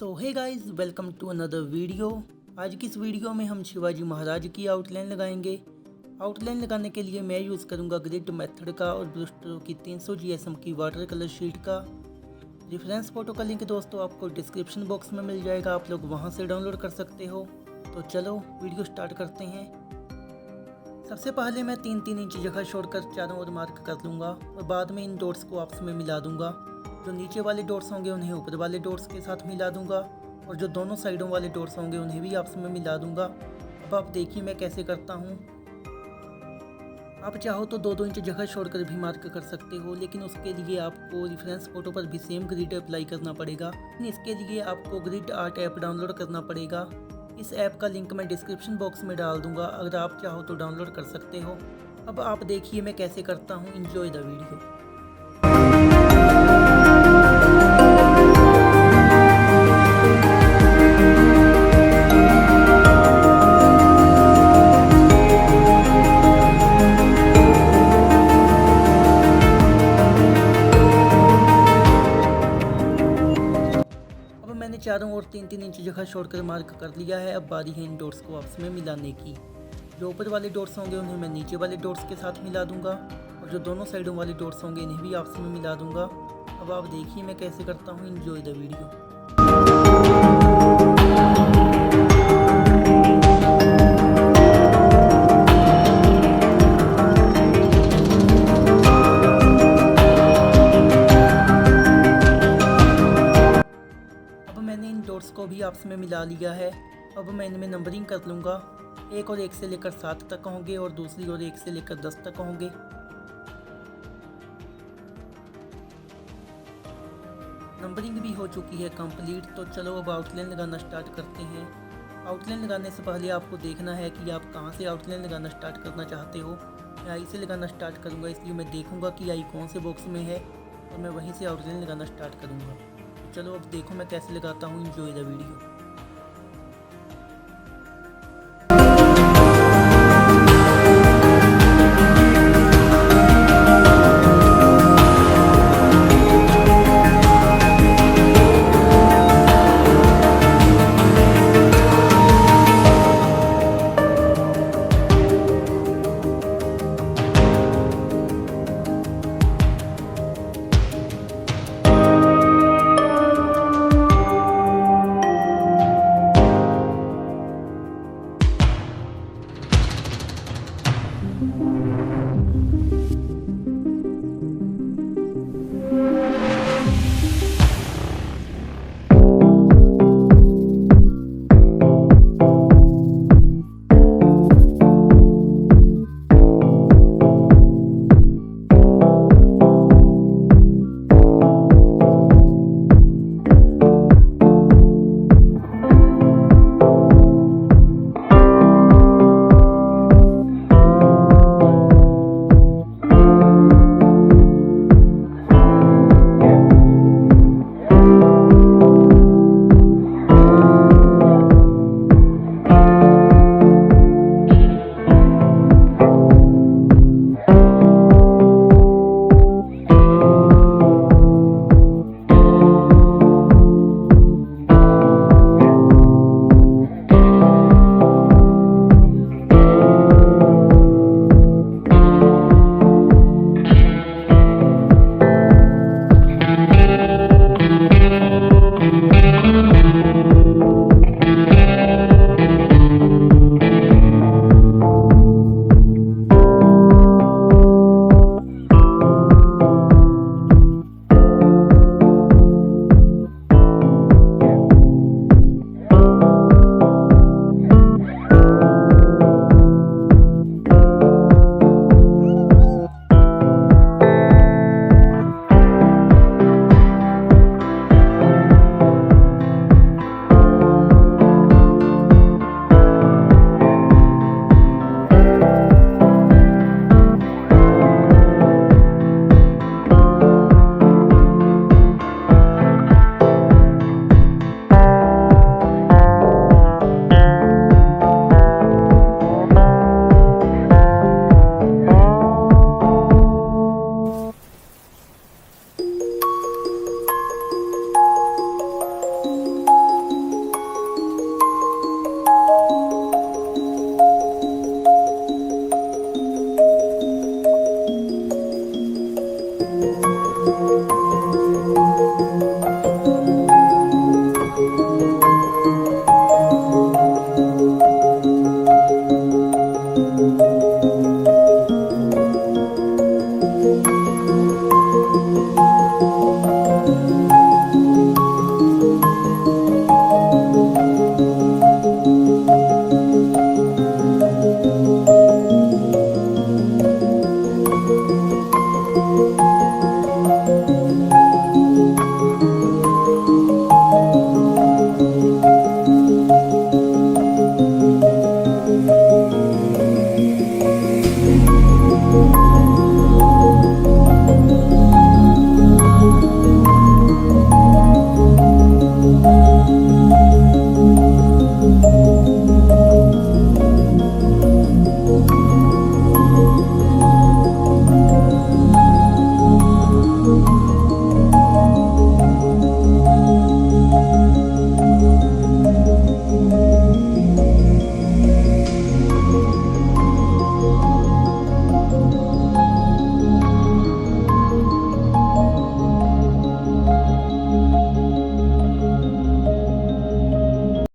So hey guys, welcome to another video. आज की इस वीडियो में हम शिवाजी महाराज की आउटलाइन लगाएंगे। आउटलाइन लगाने के लिए मैं यूज़ करूंगा ग्रिड मेथड का और ब्रुस्ट्रो की 300 GSM की वाटर कलर शीट का। रेफरेंस फोटो का लिंक दोस्तों आपको डिस्क्रिप्शन बॉक्स में मिल जाएगा, आप लोग वहां से डाउनलोड कर सकते हो। तो चलो वीडियो स्टार्ट करते हैं। सबसे पहले मैं 3-3 इंच जगह छोड़कर चारों ओर मार्क कर लूँगा और बाद में इन डॉट्स को आपस में मिला दूंगा। जो नीचे वाले डॉट्स होंगे उन्हें ऊपर वाले डॉट्स के साथ मिला दूंगा और जो दोनों साइडों वाले डॉट्स होंगे उन्हें भी आपस में मिला दूंगा। अब आप देखिए मैं कैसे करता हूँ। आप चाहो तो 2-2 इंच जगह छोड़कर भी मार्क कर सकते हो, लेकिन उसके लिए आपको रेफरेंस फोटो पर भी सेम ग्रिड अप्लाई करना पड़ेगा। इसके लिए आपको ग्रिड आर्ट ऐप डाउनलोड करना पड़ेगा। इस ऐप का लिंक मैं डिस्क्रिप्शन बॉक्स में डाल दूंगा, अगर आप चाहो तो डाउनलोड कर सकते हो। अब आप देखिए मैं कैसे करता हूँ। Enjoy the video. मैंने चारों ओर 3-3 इंच जगह छोड़कर मार्क कर लिया है। अब बारी है इन डॉट्स को आपस में मिलाने की। जो ऊपर वाले डॉट्स होंगे उन्हें मैं नीचे वाले डॉट्स के साथ मिला दूंगा और जो दोनों साइडों वाले डॉट्स होंगे इन्हें भी आपस में मिला दूंगा। अब आप देखिए मैं कैसे करता हूँ। Enjoy the video. मैंने इन डॉट्स को भी आपस में मिला लिया है। अब मैं इनमें नंबरिंग कर लूँगा। एक और 1 से लेकर 7 तक होंगे और दूसरी और 1 से लेकर 10 तक होंगे। नंबरिंग भी हो चुकी है कंप्लीट। तो चलो अब आउटलाइन लगाना स्टार्ट करते हैं। आउटलाइन लगाने से पहले आपको देखना है कि आप कहाँ से आउटलाइन लगाना स्टार्ट करना चाहते हो। मैं आई से लगाना स्टार्ट करूँगा, इसलिए मैं देखूँगा कि आई कौन से बॉक्स में है और मैं वहीं से आउटलाइन लगाना स्टार्ट करूँगा। चलो अब देखो मैं कैसे लगाता हूँ। Enjoy the video.